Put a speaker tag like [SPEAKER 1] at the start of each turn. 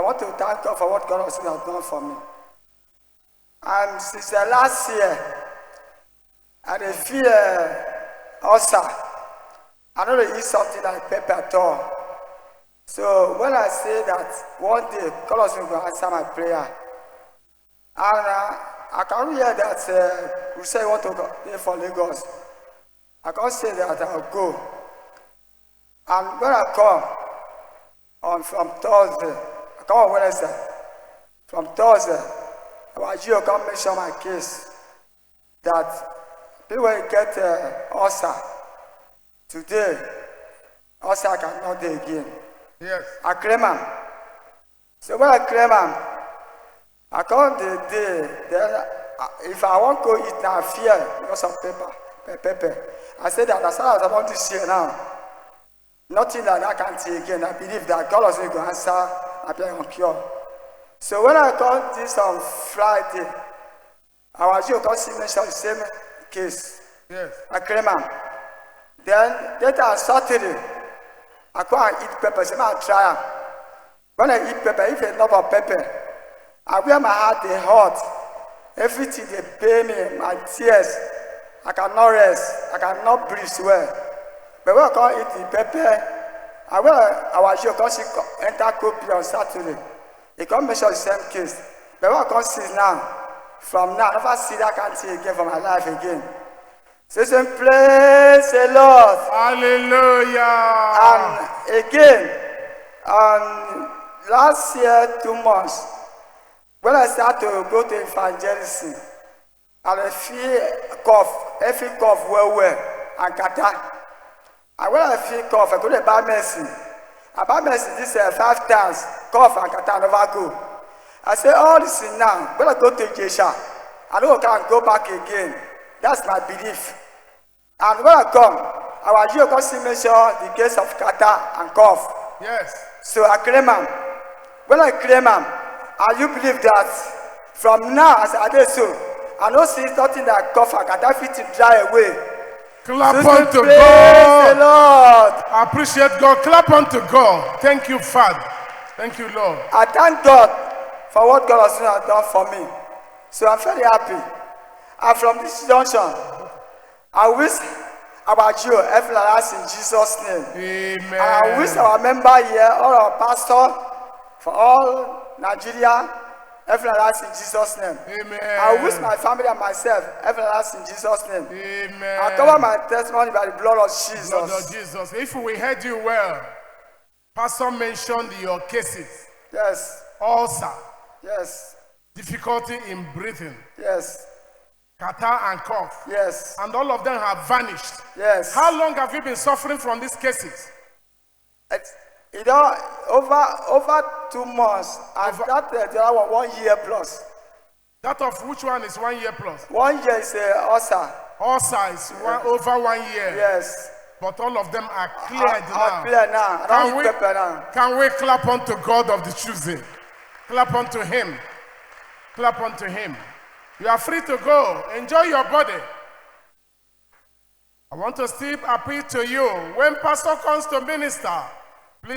[SPEAKER 1] want to thank God for what God has done for me. And since the last year, I feel ulcer. I don't eat something like pepper at all. So when I say that one day God is going to answer my prayer, and I can hear that you say you want to go for Lagos. I can't say that I'll go. And when I come from Thursday, I come on Wednesday. From Thursday, our GO come mention my case that people will get ulcer. Today, ulcer cannot do again.
[SPEAKER 2] Yes.
[SPEAKER 1] I claim him. So when I claim him, I come the day, then if I want to eat now, I fear because of pepper. I say that as far as I want to see now, nothing that I can see again. I believe that God is going to answer my prayer on cure. So when I come this on Friday, our GO come see mention the same case.
[SPEAKER 2] Yes.
[SPEAKER 1] I claim him. Then later on Saturday, I go and eat pepper. So I try them. When I eat pepper, if it's not of pepper, I wear my heart, they hurt. Everything they pay me, my tears. I cannot rest. I cannot breathe well. But when I come eat the pepper, I will our GO come enter copy on Saturday. He come mention the same case. But when I come see now, from now, I never see that can't see again for my life again. So praise the Lord.
[SPEAKER 2] Hallelujah.
[SPEAKER 1] And again, last year, 2 months, when I started to go to evangelism, I feel cough, every cough well, and kata. And when I feel cough, I go to buy medicine. I buy medicine this 5 times, cough and kata never go. I say, all this is now, when I go to Jesha, I don't can go back again. That's my belief. And when I come, our GO come see mention the case of kata and cough.
[SPEAKER 2] Yes.
[SPEAKER 1] So I claim him. When I claim him, and you believe that from now as I do so, I don't see nothing that cough and kata fit to dry away.
[SPEAKER 2] Clap
[SPEAKER 1] So
[SPEAKER 2] unto
[SPEAKER 1] praise
[SPEAKER 2] God.
[SPEAKER 1] the Lord.
[SPEAKER 2] I appreciate God. Clap unto God. Thank you, Father. Thank you, Lord.
[SPEAKER 1] I thank God for what God has done for me. So I'm very happy. And from this junction, I wish our GO every last in Jesus' name.
[SPEAKER 2] Amen.
[SPEAKER 1] And I wish our member here, all our pastor, for all Nigeria, every last in Jesus' name.
[SPEAKER 2] Amen.
[SPEAKER 1] I wish my family and myself, every last in Jesus' name.
[SPEAKER 2] Amen.
[SPEAKER 1] I cover my testimony by the blood of Jesus.
[SPEAKER 2] Blood of Jesus. If we heard you well, Pastor mentioned your cases.
[SPEAKER 1] Yes.
[SPEAKER 2] Ulcer,
[SPEAKER 1] Yes.
[SPEAKER 2] difficulty in breathing,
[SPEAKER 1] Yes.
[SPEAKER 2] catarrh and cough.
[SPEAKER 1] Yes.
[SPEAKER 2] And all of them have vanished.
[SPEAKER 1] Yes.
[SPEAKER 2] How long have you been suffering from these cases?
[SPEAKER 1] You know, over 2 months, and that the other 1 year plus.
[SPEAKER 2] That of which one is 1 year plus?
[SPEAKER 1] 1 year is ulcer.
[SPEAKER 2] Ulcer is over 1 year.
[SPEAKER 1] Yes.
[SPEAKER 2] But all of them are cleared now.
[SPEAKER 1] I'm clear now. I don't need pepper now.
[SPEAKER 2] Can we clap unto God of the Tuesday? Clap unto him. Clap unto him. You are free to go. Enjoy your body. I want to still appeal to you. When pastor comes to minister,